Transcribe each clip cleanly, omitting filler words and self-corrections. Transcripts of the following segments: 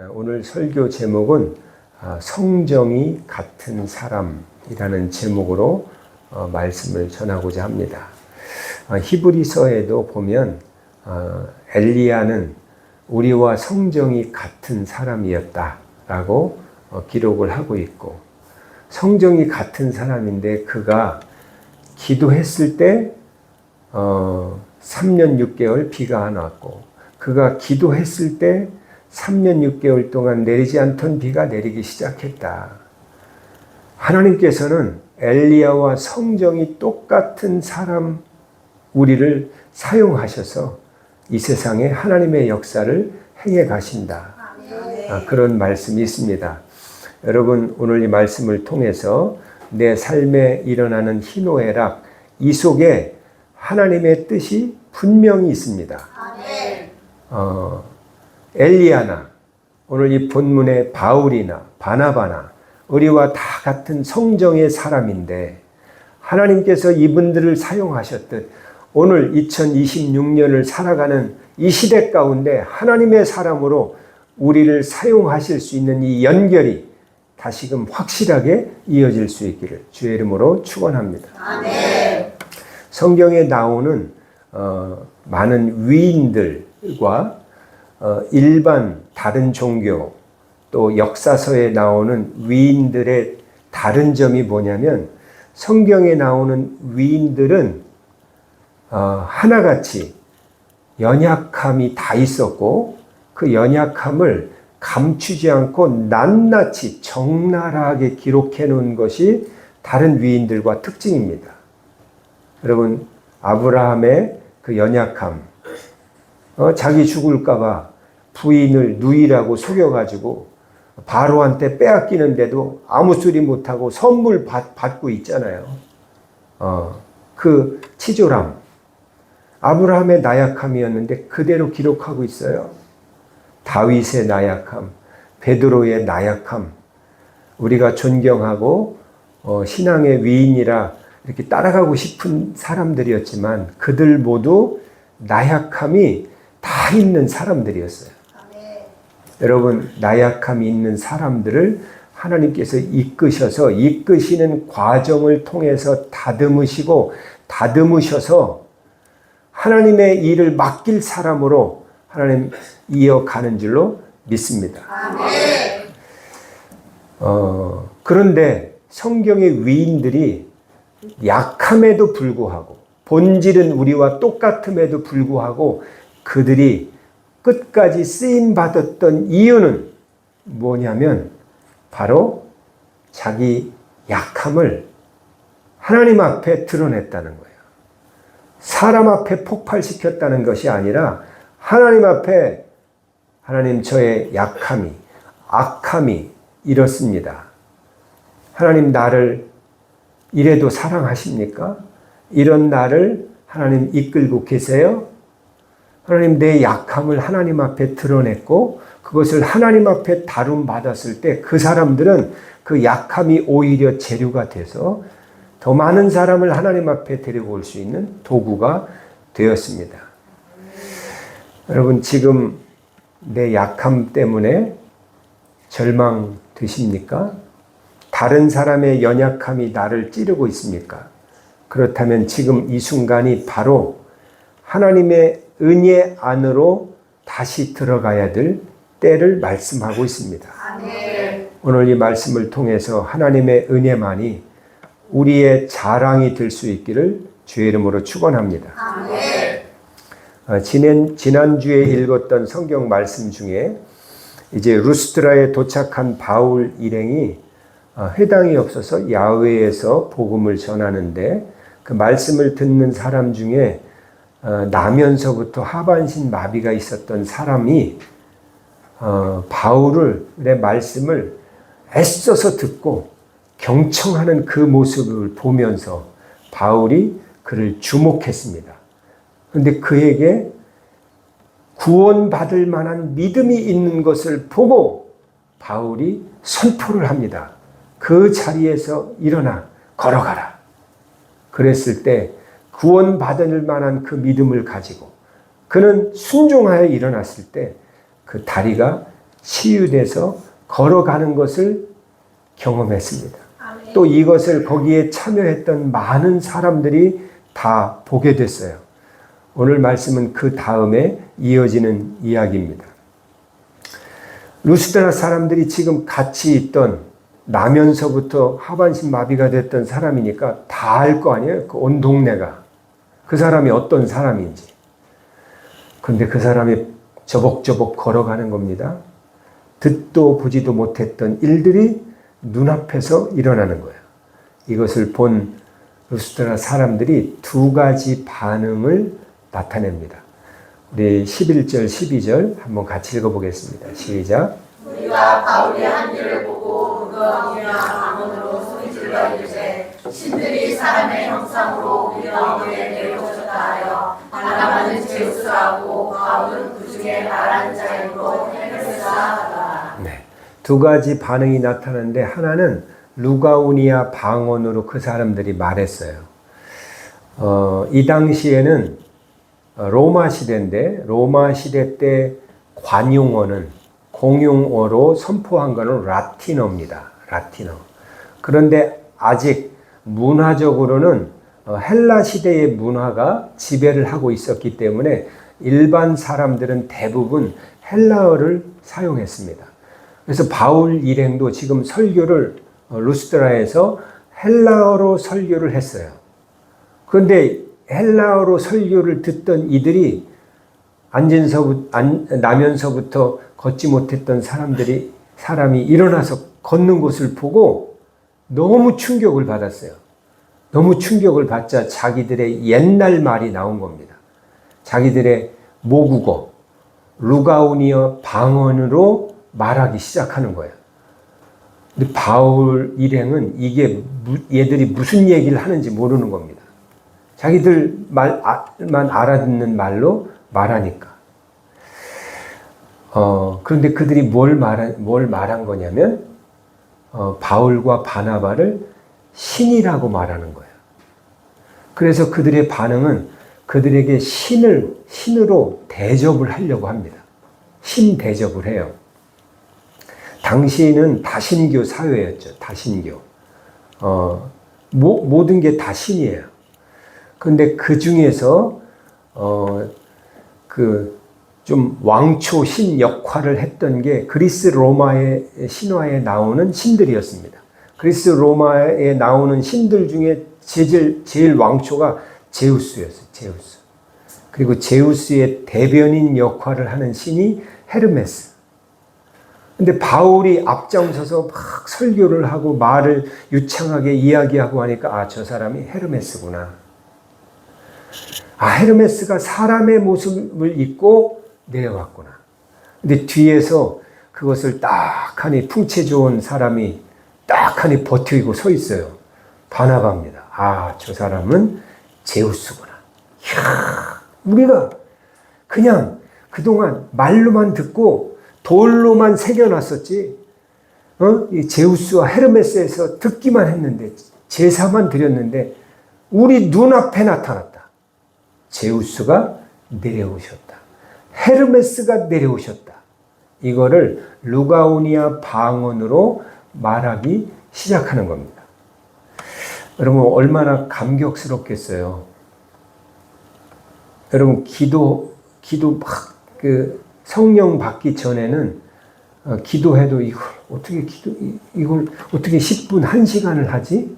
오늘 설교 제목은 성정이 같은 사람이라는 제목으로 말씀을 전하고자 합니다. 히브리서에도 보면 엘리야는 우리와 성정이 같은 사람이었다라고 기록을 하고 있고, 성정이 같은 사람인데 그가 기도했을 때 3년 6개월 비가 안 왔고, 그가 기도했을 때 3년 6개월 동안 내리지 않던 비가 내리기 시작했다. 하나님께서는 엘리야와 성정이 똑같은 사람 우리를 사용하셔서 이 세상에 하나님의 역사를 행해 가신다. 그런 말씀이 있습니다. 여러분, 오늘 이 말씀을 통해서 내 삶에 일어나는 희노애락, 이 속에 하나님의 뜻이 분명히 있습니다. 엘리야나 오늘 이 본문의 바울이나 바나바나 우리와 다 같은 성정의 사람인데, 하나님께서 이분들을 사용하셨듯 오늘 2026년을 살아가는 이 시대 가운데 하나님의 사람으로 우리를 사용하실 수 있는 이 연결이 다시금 확실하게 이어질 수 있기를 주의 이름으로 축원합니다. 아멘. 성경에 나오는 많은 위인들과 일반 다른 종교 또 역사서에 나오는 위인들의 다른 점이 뭐냐면, 성경에 나오는 위인들은 하나같이 연약함이 다 있었고, 그 연약함을 감추지 않고 낱낱이 적나라하게 기록해 놓은 것이 다른 위인들과 특징입니다. 여러분, 아브라함의 그 연약함, 자기 죽을까봐 부인을 누이라고 속여가지고 바로한테 빼앗기는데도 아무 소리 못하고 선물 받고 있잖아요. 그 치졸함, 아브라함의 나약함이었는데 그대로 기록하고 있어요. 다윗의 나약함, 베드로의 나약함, 우리가 존경하고 신앙의 위인이라 이렇게 따라가고 싶은 사람들이었지만 그들 모두 나약함이 다 있는 사람들이었어요. 여러분, 나약함이 있는 사람들을 하나님께서 이끄셔서 이끄시는 과정을 통해서 다듬으셔서 하나님의 일을 맡길 사람으로 하나님 이어가는 줄로 믿습니다. 그런데 성경의 위인들이 약함에도 불구하고, 본질은 우리와 똑같음에도 불구하고 그들이 끝까지 쓰임받았던 이유는 뭐냐면, 바로 자기 약함을 하나님 앞에 드러냈다는 거예요. 사람 앞에 폭발시켰다는 것이 아니라 하나님 앞에, 하나님, 저의 약함이, 악함이 이렇습니다. 하나님, 나를 이래도 사랑하십니까? 이런 나를 하나님 이끌고 계세요? 하나님, 내 약함을 하나님 앞에 드러냈고 그것을 하나님 앞에 다룸받았을 때 그 사람들은 그 약함이 오히려 재료가 돼서 더 많은 사람을 하나님 앞에 데리고 올 수 있는 도구가 되었습니다. 여러분, 지금 내 약함 때문에 절망되십니까? 다른 사람의 연약함이 나를 찌르고 있습니까? 그렇다면 지금 이 순간이 바로 하나님의 은혜 안으로 다시 들어가야 될 때를 말씀하고 있습니다. 아멘. 오늘 이 말씀을 통해서 하나님의 은혜만이 우리의 자랑이 될 수 있기를 주의 이름으로 축원합니다. 아멘. 지난주에 읽었던 성경 말씀 중에 이제 루스드라에 도착한 바울 일행이 회당이 없어서 야외에서 복음을 전하는데, 그 말씀을 듣는 사람 중에 나면서부터 하반신 마비가 있었던 사람이 바울의 말씀을 애써서 듣고 경청하는 그 모습을 보면서 바울이 그를 주목했습니다. 그런데 그에게 구원받을 만한 믿음이 있는 것을 보고 바울이 선포를 합니다. 그 자리에서 일어나 걸어가라. 그랬을 때 구원받을 만한 그 믿음을 가지고 그는 순종하여 일어났을 때 그 다리가 치유돼서 걸어가는 것을 경험했습니다. 또 이것을 거기에 참여했던 많은 사람들이 다 보게 됐어요. 오늘 말씀은 그 다음에 이어지는 이야기입니다. 루스드라 사람들이 지금 같이 있던 나면서부터 하반신 마비가 됐던 사람이니까 다 알 거 아니에요? 그 온 동네가. 그 사람이 어떤 사람인지. 그런데 그 사람이 저벅저벅 걸어가는 겁니다. 듣도 보지도 못했던 일들이 눈앞에서 일어나는 거예요. 이것을 본 루스드라 사람들이 두 가지 반응을 나타냅니다. 우리 11절, 12절 한번 같이 읽어보겠습니다. 시작. 우리가 바울이 한 일을 보고 무거움이나 방언으로 소리질러 이르되 신들이 사람의 형상으로 우리 가운데 내려오셨다 하여 바나바는 제우스라고 바울은 그 중에 말하는 자이므로 헤르메스라 하더라. 네, 두 가지 반응이 나타나는데 하나는 루가우니아 방언으로 그 사람들이 말했어요. 이 당시에는 로마 시대인데 로마 시대 때 관용어는 공용어로 선포한 것은 라틴어입니다. 라틴어. 그런데 아직 문화적으로는 헬라 시대의 문화가 지배를 하고 있었기 때문에 일반 사람들은 대부분 헬라어를 사용했습니다. 그래서 바울 일행도 지금 설교를 루스드라에서 헬라어로 설교를 했어요. 그런데 헬라어로 설교를 듣던 이들이 나면서부터 걷지 못했던 사람이 일어나서 걷는 것을 보고 너무 충격을 받았어요. 너무 충격을 받자 자기들의 옛날 말이 나온 겁니다. 자기들의 모국어, 루가우니아 방언으로 말하기 시작하는 거예요. 근데 바울 일행은 이게 얘들이 무슨 얘기를 하는지 모르는 겁니다. 자기들 말만 알아듣는 말로 말하니까. 그런데 그들이 뭘 말한 거냐면, 바울과 바나바를 신이라고 말하는 거예요. 그래서 그들의 반응은 그들에게 신으로 대접을 하려고 합니다. 신 대접을 해요. 당시에는 다신교 사회였죠. 다신교. 모든 게 다 신이에요. 그런데 그 중에서 좀 왕초 신 역할을 했던 게 그리스 로마의 신화에 나오는 신들이었습니다. 그리스 로마에 나오는 신들 중에 제일 왕초가 제우스였어요. 제우스. 그리고 제우스의 대변인 역할을 하는 신이 헤르메스. 근데 바울이 앞장서서 막 설교를 하고 말을 유창하게 이야기하고 하니까 저 사람이 헤르메스구나. 헤르메스가 사람의 모습을 입고 내려왔구나. 근데 뒤에서 그것을 딱하니 풍채 좋은 사람이 딱하니 버티고 서 있어요. 바나바입니다. 저 사람은 제우스구나. 이야, 우리가 그냥 그동안 말로만 듣고 돌로만 새겨놨었지. 이 제우스와 헤르메스에서 듣기만 했는데 제사만 드렸는데 우리 눈앞에 나타났다. 제우스가 내려오셨다. 헤르메스가 내려오셨다. 이거를 루가우니아 방언으로 말하기 시작하는 겁니다. 여러분 얼마나 감격스럽겠어요. 여러분 기도 막 성령 받기 전에는 기도해도 이걸 어떻게 10분 1시간을 하지?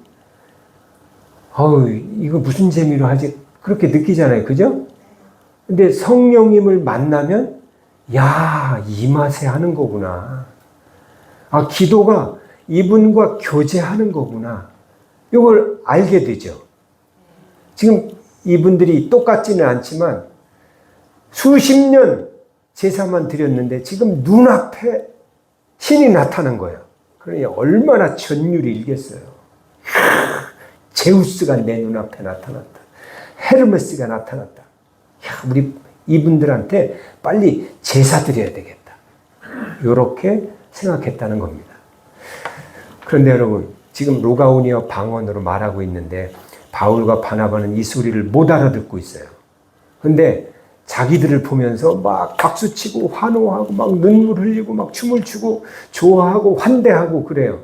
이거 무슨 재미로 하지? 그렇게 느끼잖아요. 그죠? 근데 성령님을 만나면 이 맛에 하는 거구나. 기도가 이분과 교제하는 거구나. 이걸 알게 되죠. 지금 이분들이 똑같지는 않지만 수십 년 제사만 드렸는데 지금 눈앞에 신이 나타난 거예요. 그러니 얼마나 전율이 일겠어요. 제우스가 내 눈앞에 나타났다. 헤르메스가 나타났다. 우리 이분들한테 빨리 제사 드려야 되겠다. 이렇게 생각했다는 겁니다. 그런데 여러분, 지금 루가우니아 방언으로 말하고 있는데 바울과 바나바는 이 소리를 못 알아듣고 있어요. 그런데 자기들을 보면서 막 박수치고 환호하고 막 눈물 흘리고 막 춤을 추고 좋아하고 환대하고 그래요.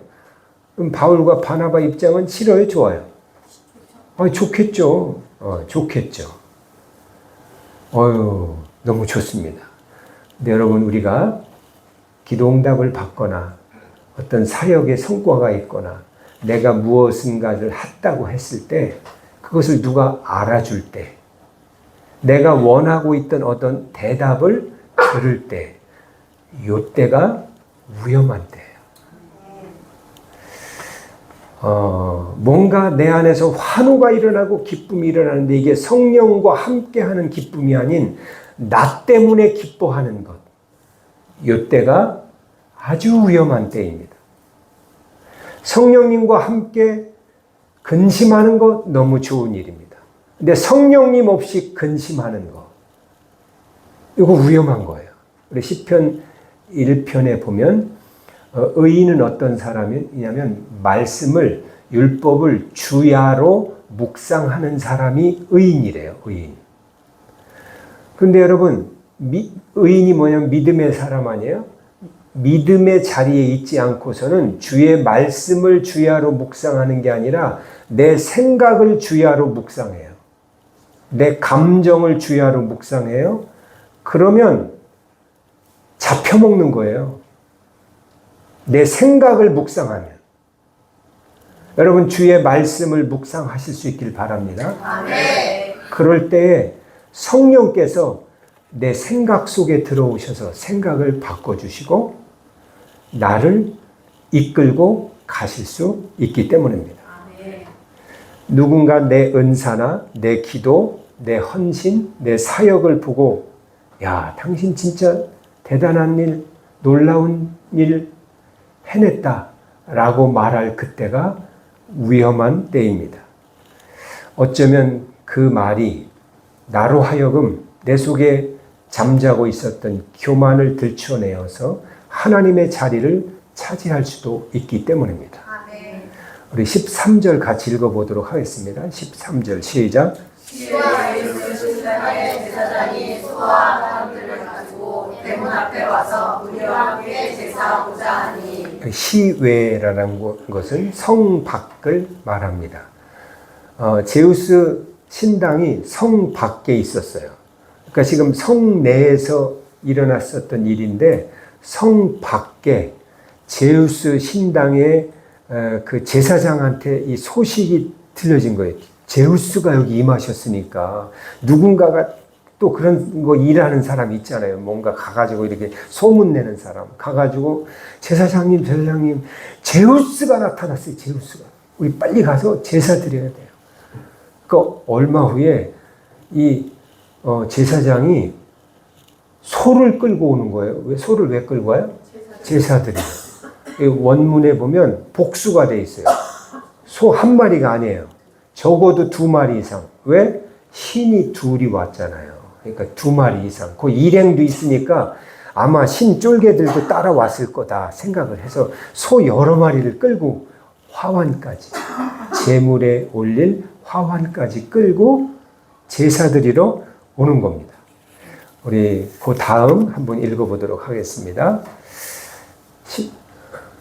그럼 바울과 바나바 입장은 싫어요, 좋아요? 좋겠죠. 좋겠죠. 너무 좋습니다. 근데 여러분, 우리가 기도응답을 받거나 어떤 사역의 성과가 있거나 내가 무엇인가를 했다고 했을 때 그것을 누가 알아줄 때 내가 원하고 있던 어떤 대답을 들을 때 이때가 위험한 때예요. 뭔가 내 안에서 환호가 일어나고 기쁨이 일어나는데 이게 성령과 함께하는 기쁨이 아닌 나 때문에 기뻐하는 것. 이때가 아주 위험한 때입니다. 성령님과 함께 근심하는 것 너무 좋은 일입니다. 근데 성령님 없이 근심하는 것, 이거 위험한 거예요. 우리 시편 1편에 보면 의인은 어떤 사람이냐면 말씀을, 율법을 주야로 묵상하는 사람이 의인이래요. 의인. 그런데 여러분, 의인이 뭐냐면 믿음의 사람 아니에요? 믿음의 자리에 있지 않고서는 주의 말씀을 주야로 묵상하는 게 아니라 내 생각을 주야로 묵상해요. 내 감정을 주야로 묵상해요. 그러면 잡혀먹는 거예요. 내 생각을 묵상하면. 여러분, 주의 말씀을 묵상하실 수 있길 바랍니다. 아멘. 그럴 때에 성령께서 내 생각 속에 들어오셔서 생각을 바꿔주시고 나를 이끌고 가실 수 있기 때문입니다. 아멘. 누군가 내 은사나 내 기도, 내 헌신, 내 사역을 보고 야, 당신 진짜 대단한 일, 놀라운 일 해냈다 라고 말할 그때가 위험한 때입니다. 어쩌면 그 말이 나로 하여금 내 속에 잠자고 있었던 교만을 들춰내어서 하나님의 자리를 차지할 수도 있기 때문입니다. 아멘. 우리 13절 같이 읽어보도록 하겠습니다. 13절 시작. 시와 예수 신당의 제사장이 소와 사람들을 가지고 대문 앞에 와서 우리와 함께 제사하고자 하니. 시외라는 것은 성 밖을 말합니다. 제우스 신당이 성 밖에 있었어요. 그러니까 지금 성 내에서 일어났었던 일인데 성 밖에 제우스 신당의 그 제사장한테 이 소식이 들려진 거예요. 제우스가 여기 임하셨으니까 누군가가 또 그런 거 일하는 사람 있잖아요. 뭔가 가가지고 이렇게 소문내는 사람 가가지고 제사장님 제우스가 나타났어요. 제우스가. 우리 빨리 가서 제사 드려야 돼요. 그러니까 얼마 후에 이 제사장이 소를 끌고 오는 거예요. 소를 왜 끌고 와요? 제사드려요. 원문에 보면 복수가 돼 있어요. 소 한 마리가 아니에요. 적어도 2마리 이상. 왜? 신이 둘이 왔잖아요. 그러니까 2마리 이상. 그 일행도 있으니까 아마 신 쫄개들도 따라왔을 거다 생각을 해서 소 여러 마리를 끌고 화환까지, 제물에 올릴 화환까지 끌고 제사드리러 오는 겁니다. 우리 그 다음 한번 읽어보도록 하겠습니다.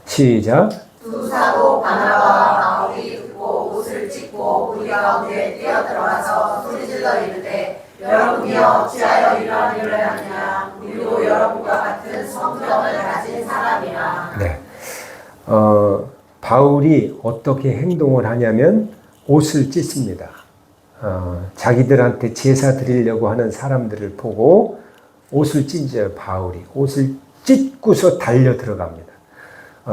시작. 두 사도 바나바와 바울이 듣고 옷을 찢고 우리 가운데 뛰어들어가서 소리질러 이르되 여러분이 어찌하여 이러한 일을 하느냐. 우리도 여러분과 같은 성정을 가진 사람이라. 네. 바울이 어떻게 행동을 하냐면 옷을 찢습니다. 자기들한테 제사 드리려고 하는 사람들을 보고 옷을 찢어요. 바울이 옷을 찢고서 달려 들어갑니다.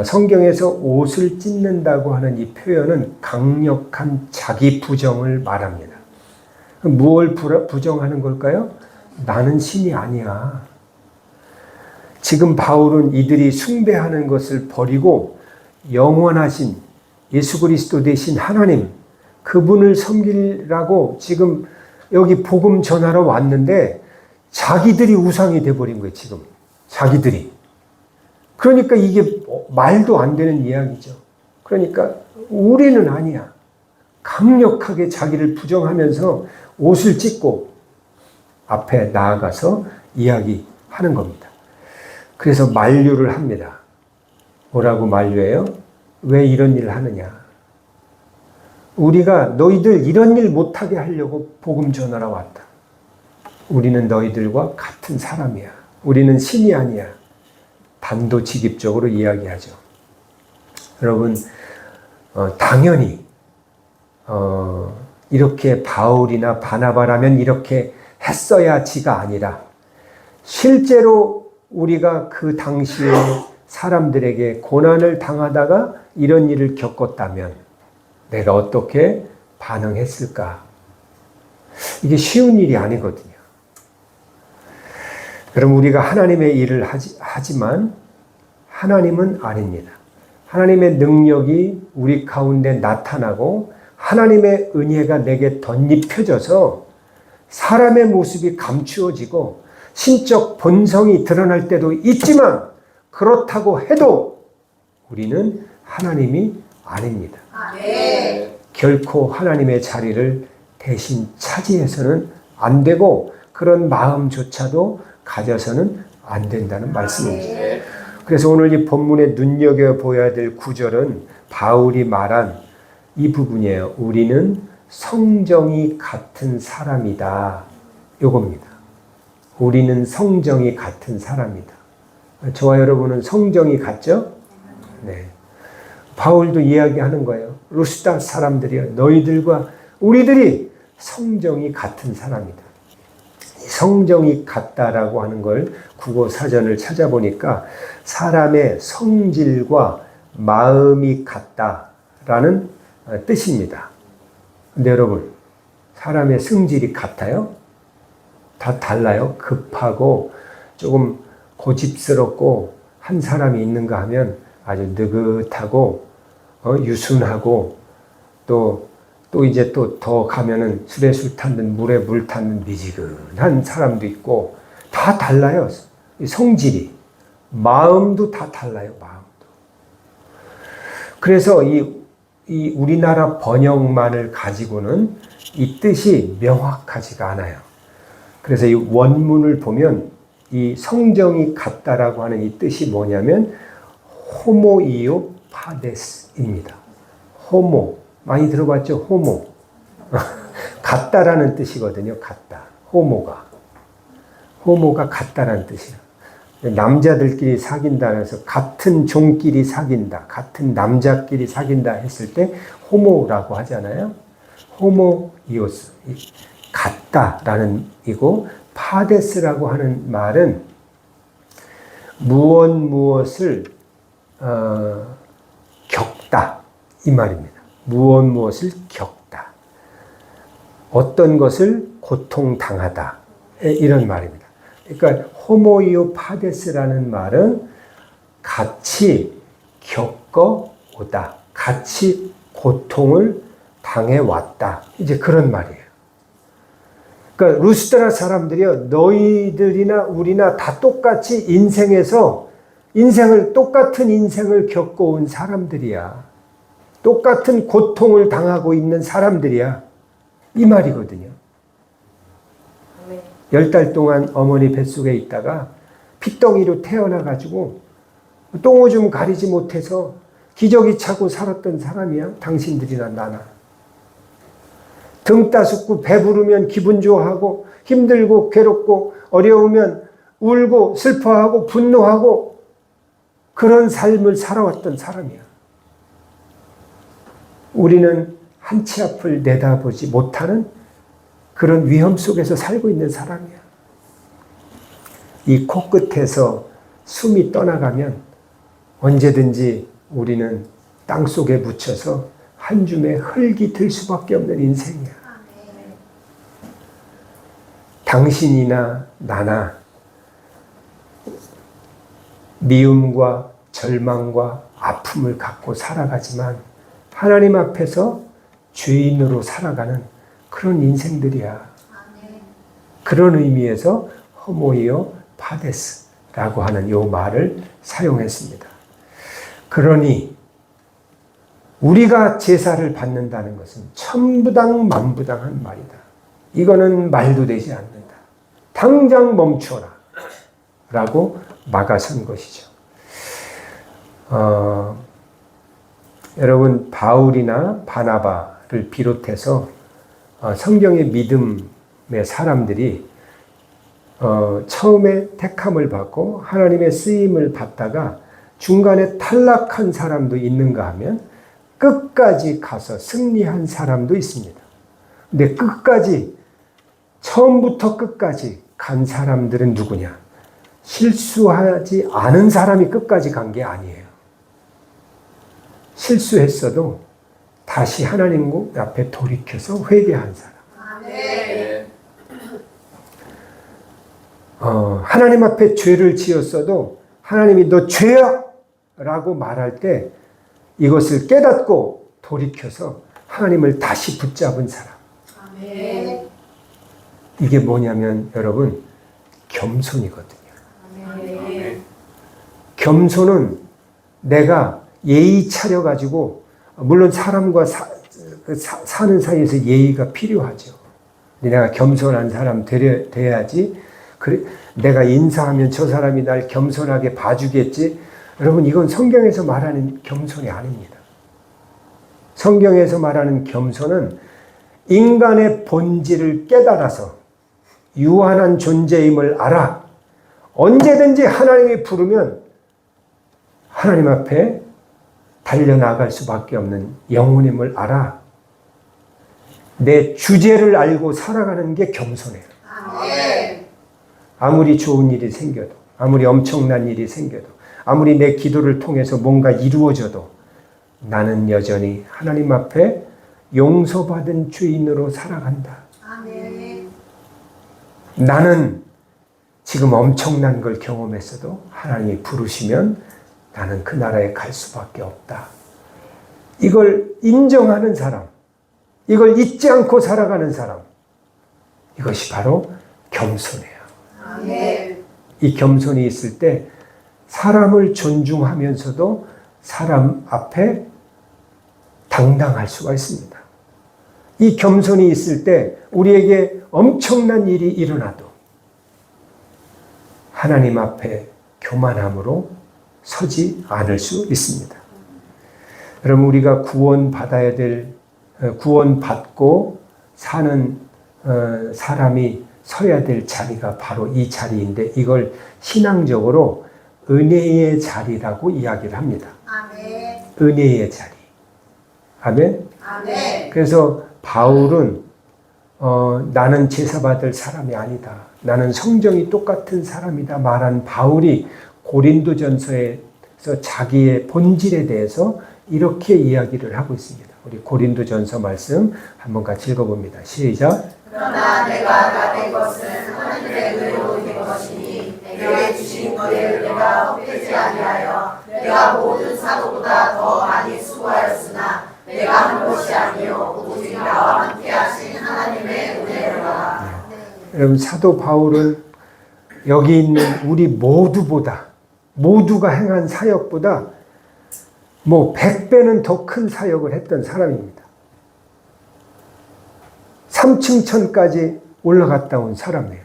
성경에서 옷을 찢는다고 하는 이 표현은 강력한 자기 부정을 말합니다. 무엇을 부정하는 걸까요? 나는 신이 아니야. 지금 바울은 이들이 숭배하는 것을 버리고 영원하신 예수 그리스도 되신 하나님, 그분을 섬기라고 지금 여기 복음 전하러 왔는데 자기들이 우상이 돼버린 거예요. 지금 자기들이. 그러니까 이게 말도 안 되는 이야기죠. 그러니까 우리는 아니야. 강력하게 자기를 부정하면서 옷을 찢고 앞에 나아가서 이야기하는 겁니다. 그래서 만류를 합니다. 뭐라고 만류해요? 왜 이런 일을 하느냐? 우리가 너희들 이런 일 못하게 하려고 복음 전하러 왔다. 우리는 너희들과 같은 사람이야. 우리는 신이 아니야. 단도직입적으로 이야기하죠. 여러분, 당연히 이렇게 바울이나 바나바라면 이렇게 했어야지가 아니라 실제로 우리가 그 당시에 사람들에게 고난을 당하다가 이런 일을 겪었다면 내가 어떻게 반응했을까? 이게 쉬운 일이 아니거든요. 그럼 우리가 하나님의 일을 하지만 하나님은 아닙니다. 하나님의 능력이 우리 가운데 나타나고 하나님의 은혜가 내게 덧입혀져서 사람의 모습이 감추어지고 신적 본성이 드러날 때도 있지만 그렇다고 해도 우리는 하나님이 아닙니다. 결코 하나님의 자리를 대신 차지해서는 안 되고 그런 마음조차도 가져서는 안 된다는 말씀입니다. 그래서 오늘 이 본문에 눈여겨보아야 될 구절은 바울이 말한 이 부분이에요. 우리는 성정이 같은 사람이다. 요겁니다. 우리는 성정이 같은 사람이다. 저와 여러분은 성정이 같죠? 네. 바울도 이야기하는 거예요. 루스다 사람들이요. 너희들과 우리들이 성정이 같은 사람이다. 성정이 같다라고 하는 걸 국어 사전을 찾아보니까 사람의 성질과 마음이 같다라는 뜻입니다. 근데 여러분, 사람의 성질이 같아요? 다 달라요. 급하고 조금 고집스럽고 한 사람이 있는가 하면 아주 느긋하고 유순하고 또 이제 또 더 가면은 술에 술 탔는 물에 물 탔는 미지근한 사람도 있고 다 달라요. 성질이. 마음도 다 달라요. 마음도. 그래서 이 우리나라 번역만을 가지고는 이 뜻이 명확하지가 않아요. 그래서 이 원문을 보면 이 성정이 같다라고 하는 이 뜻이 뭐냐면 호모이오 파데스입니다. 호모. 많이 들어봤죠? 호모. 같다라는 뜻이거든요. 같다. 호모가 같다라는 뜻이에요. 남자들끼리 사귄다 해서 같은 종끼리 사귄다. 같은 남자끼리 사귄다 했을 때 호모라고 하잖아요. 호모이오스. 같다라는 이고 파데스라고 하는 말은 무엇을 겪다 이 말입니다. 무엇을 겪다. 어떤 것을 고통당하다. 이런 말입니다. 그러니까 호모이오 파데스라는 말은 같이 겪어오다. 같이 고통을 당해왔다. 이제 그런 말이에요. 그러니까 루스드라 사람들이요. 너희들이나 우리나 다 똑같이 똑같은 인생을 겪어온 사람들이야. 똑같은 고통을 당하고 있는 사람들이야. 이 말이거든요. 10달 동안 어머니 뱃속에 있다가 핏덩이로 태어나가지고 똥오줌 가리지 못해서 기저귀 차고 살았던 사람이야. 당신들이나 나나. 등 따숩고 배부르면 기분 좋아하고 힘들고 괴롭고 어려우면 울고 슬퍼하고 분노하고 그런 삶을 살아왔던 사람이야. 우리는 한 치 앞을 내다보지 못하는 그런 위험 속에서 살고 있는 사람이야. 이 코끝에서 숨이 떠나가면 언제든지 우리는 땅 속에 묻혀서 한 줌의 흙이 될 수밖에 없는 인생이야. 당신이나 나나 미움과 절망과 아픔을 갖고 살아가지만 하나님 앞에서 죄인으로 살아가는 그런 인생들이야. 그런 의미에서 호모이오 파데스라고 하는 이 말을 사용했습니다. 그러니 우리가 제사를 받는다는 것은 천부당 만부당한 말이다. 이거는 말도 되지 않는다. 당장 멈춰라 라고 막아선 것이죠. 여러분 바울이나 바나바를 비롯해서 성경의 믿음의 사람들이 처음에 택함을 받고 하나님의 쓰임을 받다가 중간에 탈락한 사람도 있는가 하면 끝까지 가서 승리한 사람도 있습니다. 근데 끝까지 처음부터 끝까지 간 사람들은 누구냐? 실수하지 않은 사람이 끝까지 간 게 아니에요. 실수했어도 다시 하나님 앞에 돌이켜서 회개한 사람. 아멘. 하나님 앞에 죄를 지었어도 하나님이 너 죄야! 라고 말할 때 이것을 깨닫고 돌이켜서 하나님을 다시 붙잡은 사람. 아멘. 이게 뭐냐면 여러분 겸손이거든요. 아멘. 겸손은 내가 예의 차려가지고 물론 사람과 사는 사이에서 예의가 필요하죠. 내가 겸손한 사람 돼야지. 그래, 내가 인사하면 저 사람이 날 겸손하게 봐주겠지. 여러분 이건 성경에서 말하는 겸손이 아닙니다. 성경에서 말하는 겸손은 인간의 본질을 깨달아서 유한한 존재임을 알아. 언제든지 하나님이 부르면 하나님 앞에 달려나갈 수밖에 없는 영혼임을 알아. 내 주제를 알고 살아가는 게 겸손해요. 아멘. 아무리 좋은 일이 생겨도, 아무리 엄청난 일이 생겨도, 아무리 내 기도를 통해서 뭔가 이루어져도 나는 여전히 하나님 앞에 용서받은 죄인으로 살아간다. 아멘. 나는 지금 엄청난 걸 경험했어도 하나님이 부르시면 나는 그 나라에 갈 수밖에 없다. 이걸 인정하는 사람, 이걸 잊지 않고 살아가는 사람, 이것이 바로 겸손해요. 아멘. 이 겸손이 있을 때 사람을 존중하면서도 사람 앞에 당당할 수가 있습니다. 이 겸손이 있을 때 우리에게 엄청난 일이 일어나도 하나님 앞에 교만함으로 서지 않을 수 있습니다. 여러분 우리가 구원받아야 될, 구원받고 사는 사람이 서야 될 자리가 바로 이 자리인데 이걸 신앙적으로 은혜의 자리라고 이야기를 합니다. 아멘. 은혜의 자리. 아멘? 아멘. 그래서 바울은 나는 제사받을 사람이 아니다. 나는 성정이 똑같은 사람이다 말한 바울이 고린도전서에서 자기의 본질에 대해서 이렇게 이야기를 하고 있습니다. 우리 고린도전서 말씀 한번 같이 읽어봅니다. 시작. 그러나 내가 나된 것은 하나님의 은혜로 된 것이니 내게 주신 그의 은혜가 헛되지 아니하여 내가 모든 사도보다 더 많이 수고하였으나 내가 한 것이 아니요 오직 나와 함께 하신 하나님의 은혜로라. 여러분 사도 바울은 여기 있는 우리 모두가 행한 사역보다 뭐 100배는 더 큰 사역을 했던 사람입니다. 3층 천까지 올라갔다 온 사람이에요.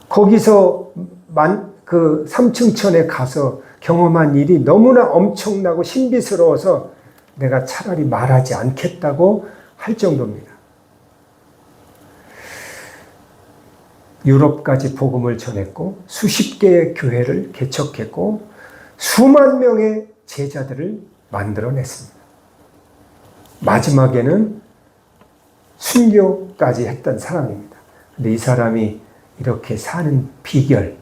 거기서 그 3층 천에 가서 경험한 일이 너무나 엄청나고 신비스러워서 내가 차라리 말하지 않겠다고 할 정도입니다. 유럽까지 복음을 전했고 수십 개의 교회를 개척했고 수만 명의 제자들을 만들어냈습니다. 마지막에는 순교까지 했던 사람입니다. 근데 이 사람이 이렇게 사는 비결,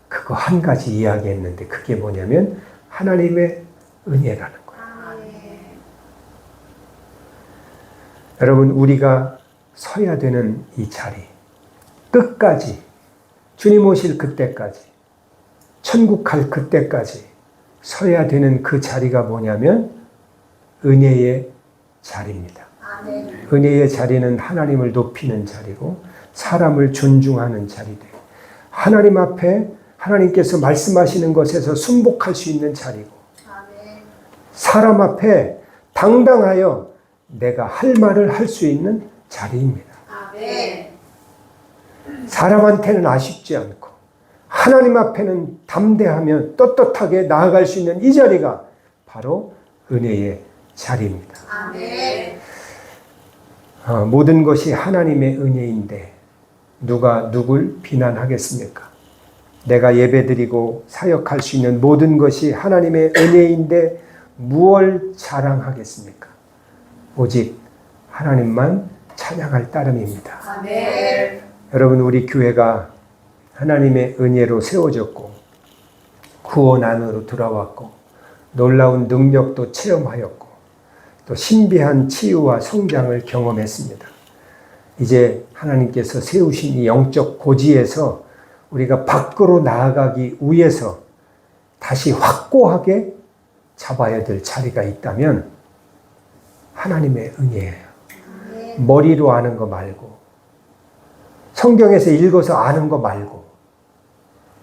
그거 한 가지 이야기했는데 그게 뭐냐면 하나님의 은혜라는 거예요. 여러분 우리가 서야 되는 이 자리, 끝까지 주님 오실 그때까지 천국 갈 그때까지 서야 되는 그 자리가 뭐냐면 은혜의 자리입니다. 아멘. 은혜의 자리는 하나님을 높이는 자리고 사람을 존중하는 자리되 하나님 앞에 하나님께서 말씀하시는 것에서 순복할 수 있는 자리고 아멘. 사람 앞에 당당하여 내가 할 말을 할 수 있는 자리입니다. 아멘. 사람한테는 아쉽지 않고 하나님 앞에는 담대하며 떳떳하게 나아갈 수 있는 이 자리가 바로 은혜의 자리입니다. 아멘. 모든 것이 하나님의 은혜인데 누가 누굴 비난하겠습니까? 내가 예배드리고 사역할 수 있는 모든 것이 하나님의 은혜인데 무엇을 자랑하겠습니까? 오직 하나님만 찬양할 따름입니다. 아멘. 여러분, 우리 교회가 하나님의 은혜로 세워졌고 구원 안으로 들어왔고 놀라운 능력도 체험하였고 또 신비한 치유와 성장을 경험했습니다. 이제 하나님께서 세우신 이 영적 고지에서 우리가 밖으로 나아가기 위해서 다시 확고하게 잡아야 될 자리가 있다면 하나님의 은혜예요. 머리로 아는 거 말고 성경에서 읽어서 아는 거 말고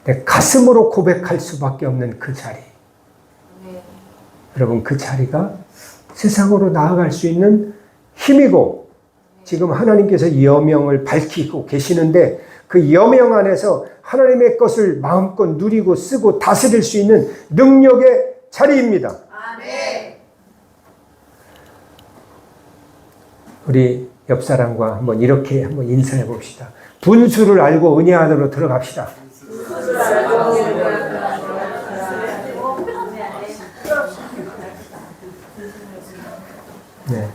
내 가슴으로 고백할 수밖에 없는 그 자리. 여러분, 그 자리가 세상으로 나아갈 수 있는 힘이고 지금 하나님께서 여명을 밝히고 계시는데 그 여명 안에서 하나님의 것을 마음껏 누리고 쓰고 다스릴 수 있는 능력의 자리입니다. 아멘. 우리 옆 사람과 한번 이렇게 한번 인사해 봅시다. 분수를 알고 은혜 안으로 들어갑시다. 네.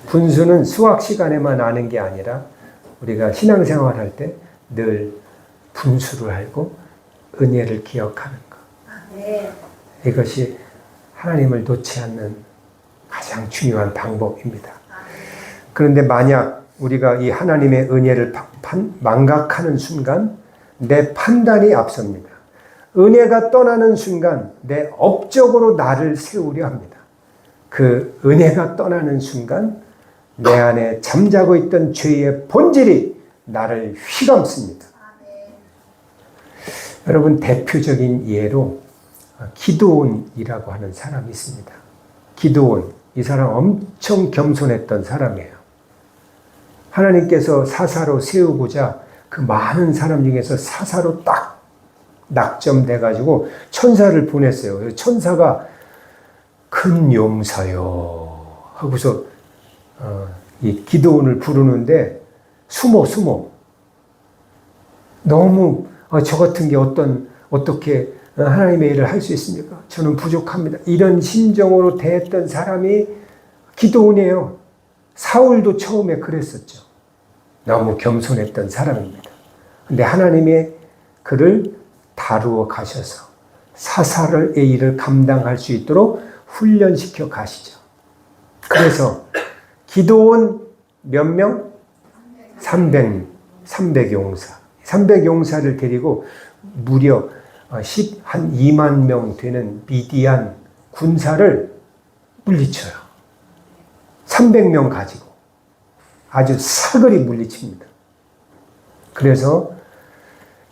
분수는 수학 시간에만 아는 게 아니라 우리가 신앙생활 할 때 늘 분수를 알고 은혜를 기억하는 것. 이것이 하나님을 놓지 않는 가장 중요한 방법입니다. 그런데 만약 우리가 이 하나님의 은혜를 망각하는 순간 내 판단이 앞섭니다. 은혜가 떠나는 순간 내 업적으로 나를 세우려 합니다. 그 은혜가 떠나는 순간 내 안에 잠자고 있던 죄의 본질이 나를 휘감습니다. 여러분, 대표적인 예로 기드온이라고 하는 사람이 있습니다. 기드온, 이 사람 엄청 겸손했던 사람이에요. 하나님께서 사사로 세우고자 그 많은 사람 중에서 사사로 딱 낙점돼가지고 천사를 보냈어요. 천사가 큰 용사요 하고서 이 기드온을 부르는데 숨어 너무 저 같은 게 어떻게 하나님의 일을 할 수 있습니까? 저는 부족합니다. 이런 심정으로 대했던 사람이 기드온이에요. 사울도 처음에 그랬었죠. 너무 겸손했던 사람입니다. 근데 하나님의 그를 다루어 가셔서 사사의 일을 감당할 수 있도록 훈련시켜 가시죠. 그래서 기드온 몇 명? 300용사. 300용사를 데리고 무려 한 2만 명 되는 미디안 군사를 물리쳐요. 300명 가지고 아주 사거리 물리칩니다. 그래서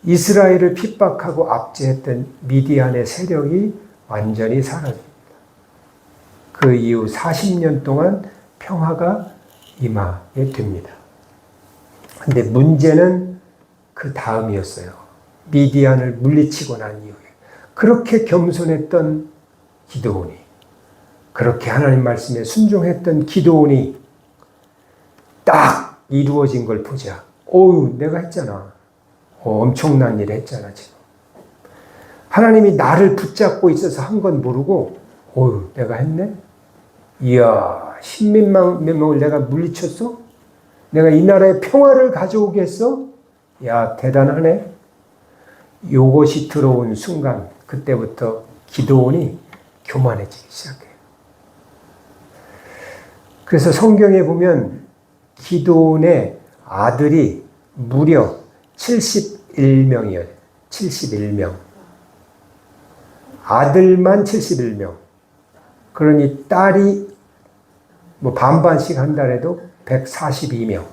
이스라엘을 핍박하고 압제했던 미디안의 세력이 완전히 사라집니다. 그 이후 40년 동안 평화가 임하게 됩니다. 근데 문제는 그 다음이었어요. 미디안을 물리치고 난 이후에 그렇게 겸손했던 기드온이, 그렇게 하나님 말씀에 순종했던 기드온이 딱 이루어진 걸 보자. 내가 했잖아. 엄청난 일을 했잖아, 지금. 하나님이 나를 붙잡고 있어서 한 건 모르고, 내가 했네? 이야, 10만 명을 내가 물리쳤어? 내가 이 나라에 평화를 가져오게 했어? 야, 대단하네? 요것이 들어온 순간, 그때부터 기드온이 교만해지기 시작해요. 그래서 성경에 보면 기드온의 아들이 무려 71명이에요. 71명. 아들만 71명. 그러니 딸이 반반씩 한다래도 142명.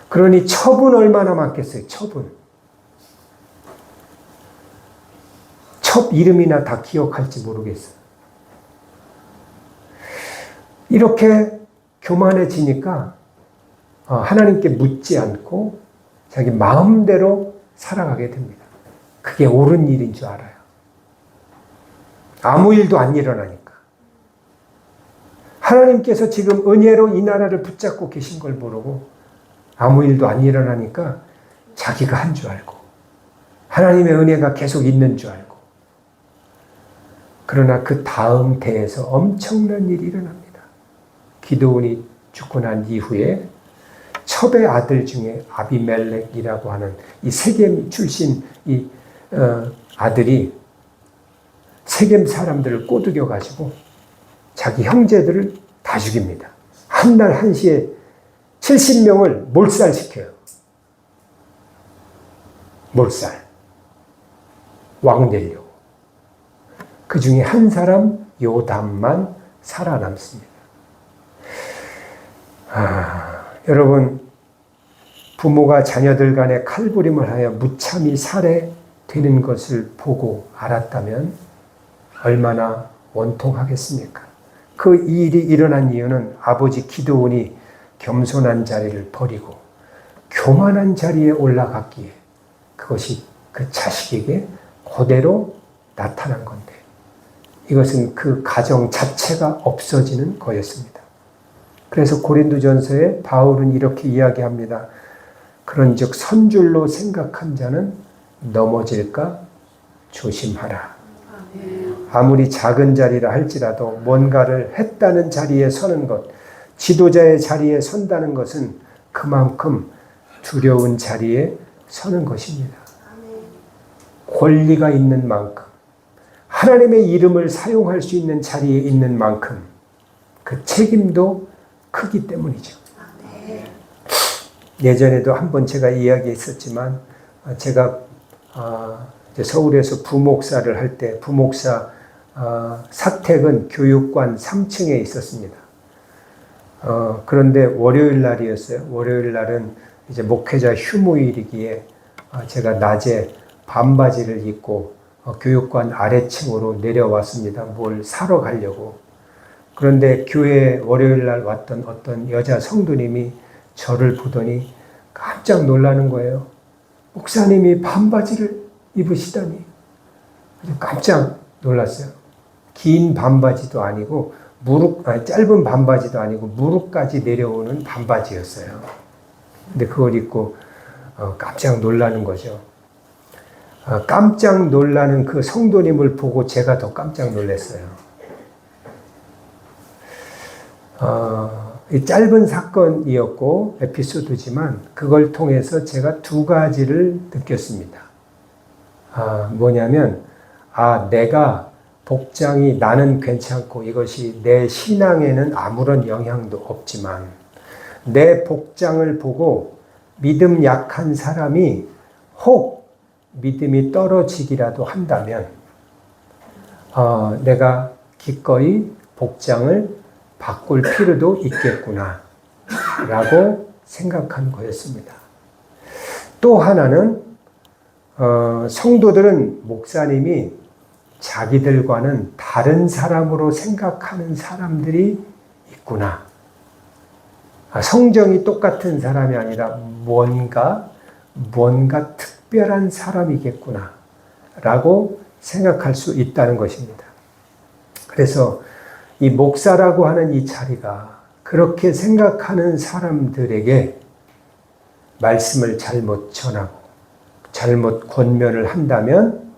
그러니 첩은 얼마나 많겠어요? 첩은. 첩 이름이나 다 기억할지 모르겠어요. 이렇게 교만해지니까 하나님께 묻지 않고 자기 마음대로 살아가게 됩니다. 그게 옳은 일인 줄 알아요. 아무 일도 안 일어나니까. 하나님께서 지금 은혜로 이 나라를 붙잡고 계신 걸 모르고 아무 일도 안 일어나니까 자기가 한 줄 알고 하나님의 은혜가 계속 있는 줄 알고. 그러나 그 다음 대에서 엄청난 일이 일어납니다. 기드온이 죽고 난 이후에 첩의 아들 중에 아비멜렉이라고 하는 이 세겜 출신 이 아들이 세겜 사람들을 꼬드겨 가지고 자기 형제들을 다 죽입니다. 한 날 한시에 70명을 몰살시켜요. 몰살. 왕 되려고. 그 중에 한 사람 요담만 살아남습니다. 여러분, 부모가 자녀들 간에 칼부림을 하여 무참히 살해되는 것을 보고 알았다면 얼마나 원통하겠습니까? 그 일이 일어난 이유는 아버지 기드온이 겸손한 자리를 버리고 교만한 자리에 올라갔기에 그것이 그 자식에게 그대로 나타난 건데 이것은 그 가정 자체가 없어지는 거였습니다. 그래서 고린도전서에 바울은 이렇게 이야기합니다. 그런즉 선줄로 생각한 자는 넘어질까 조심하라. 아무리 작은 자리라 할지라도 뭔가를 했다는 자리에 서는 것, 지도자의 자리에 선다는 것은 그만큼 두려운 자리에 서는 것입니다. 권리가 있는 만큼, 하나님의 이름을 사용할 수 있는 자리에 있는 만큼 그 책임도 크기 때문이죠. 예전에도 한번 제가 이야기했었지만 제가 서울에서 부목사를 할 때 부목사 사택은 교육관 3층에 있었습니다. 그런데 월요일 날이었어요. 월요일 날은 이제 목회자 휴무일이기에 제가 낮에 반바지를 입고 교육관 아래층으로 내려왔습니다. 뭘 사러 가려고. 그런데 교회에 월요일 날 왔던 어떤 여자 성도님이 저를 보더니 깜짝 놀라는 거예요. 목사님이 반바지를 입으시다니. 깜짝 놀랐어요. 긴 반바지도 아니고 짧은 반바지도 아니고 무릎까지 내려오는 반바지였어요. 근데 그걸 입고 깜짝 놀라는 거죠. 깜짝 놀라는 그 성도님을 보고 제가 더 깜짝 놀랐어요. 짧은 사건이었고 에피소드지만 그걸 통해서 제가 두 가지를 느꼈습니다. 뭐냐면 내가 복장이 나는 괜찮고 이것이 내 신앙에는 아무런 영향도 없지만 내 복장을 보고 믿음 약한 사람이 혹 믿음이 떨어지기라도 한다면 내가 기꺼이 복장을 바꿀 필요도 있겠구나 라고 생각한 거였습니다. 또 하나는 성도들은 목사님이 자기들과는 다른 사람으로 생각하는 사람들이 있구나. 성정이 똑같은 사람이 아니라 뭔가 특별한 사람이겠구나 라고 생각할 수 있다는 것입니다. 그래서 이 목사라고 하는 이 자리가 그렇게 생각하는 사람들에게 말씀을 잘못 전하고 잘못 권면을 한다면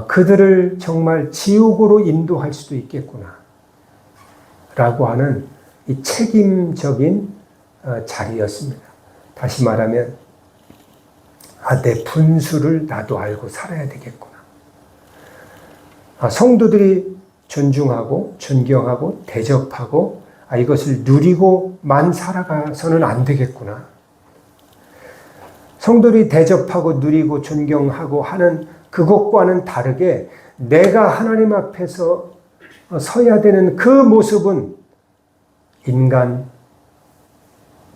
그들을 정말 지옥으로 인도할 수도 있겠구나 라고 하는 이 책임적인 자리였습니다. 다시 말하면 내 분수를 나도 알고 살아야 되겠구나. 성도들이 존중하고 존경하고 대접하고 이것을 누리고만 살아가서는 안 되겠구나. 성도들이 대접하고 누리고 존경하고 하는 그것과는 다르게 내가 하나님 앞에서 서야 되는 그 모습은 인간,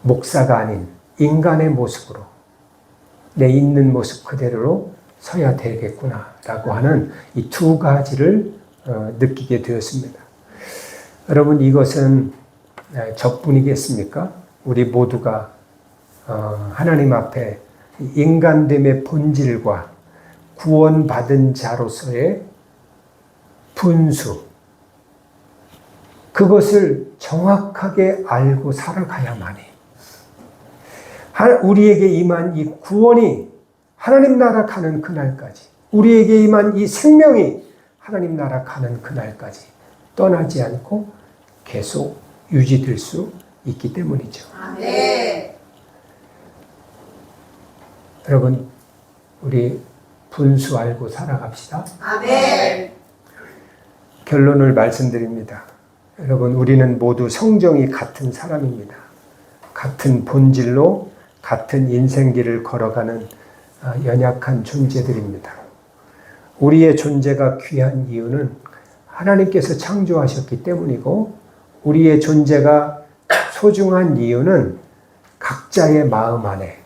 목사가 아닌 인간의 모습으로 내 있는 모습 그대로 서야 되겠구나라고 하는 이 두 가지를 느끼게 되었습니다. 여러분, 이것은 저뿐이겠습니까? 우리 모두가 하나님 앞에 인간됨의 본질과 구원받은 자로서의 분수, 그것을 정확하게 알고 살아가야만이 우리에게 임한 이 구원이 하나님 나라 가는 그날까지, 우리에게 임한 이 생명이 하나님 나라 가는 그날까지 떠나지 않고 계속 유지될 수 있기 때문이죠. 아멘. 여러분, 우리 분수 알고 살아갑시다. 아멘. 결론을 말씀드립니다. 여러분, 우리는 모두 성정이 같은 사람입니다. 같은 본질로 같은 인생길을 걸어가는 연약한 존재들입니다. 우리의 존재가 귀한 이유는 하나님께서 창조하셨기 때문이고, 우리의 존재가 소중한 이유는 각자의 마음 안에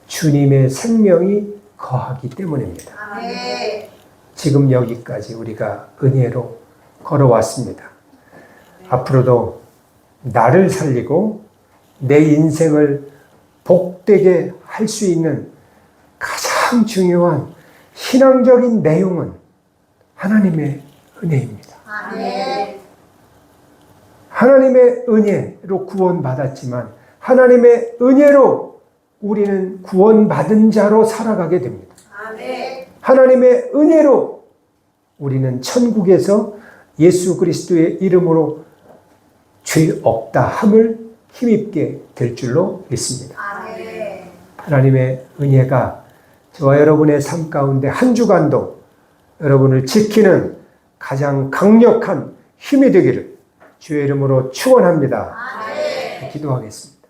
주님의 생명이 거하기 때문입니다. 아멘. 지금 여기까지 우리가 은혜로 걸어왔습니다. 앞으로도 나를 살리고 내 인생을 복되게 할 수 있는 가장 중요한 신앙적인 내용은 하나님의 은혜입니다. 아멘. 하나님의 은혜로 구원받았지만 하나님의 은혜로 우리는 구원받은 자로 살아가게 됩니다. 아멘. 하나님의 은혜로 우리는 천국에서 예수 그리스도의 이름으로 죄 없다 함을 힘입게 될 줄로 믿습니다. 아멘. 하나님의 은혜가 저와 여러분의 삶 가운데 한 주간도 여러분을 지키는 가장 강력한 힘이 되기를 주의 이름으로 축원합니다. 아멘. 기도하겠습니다.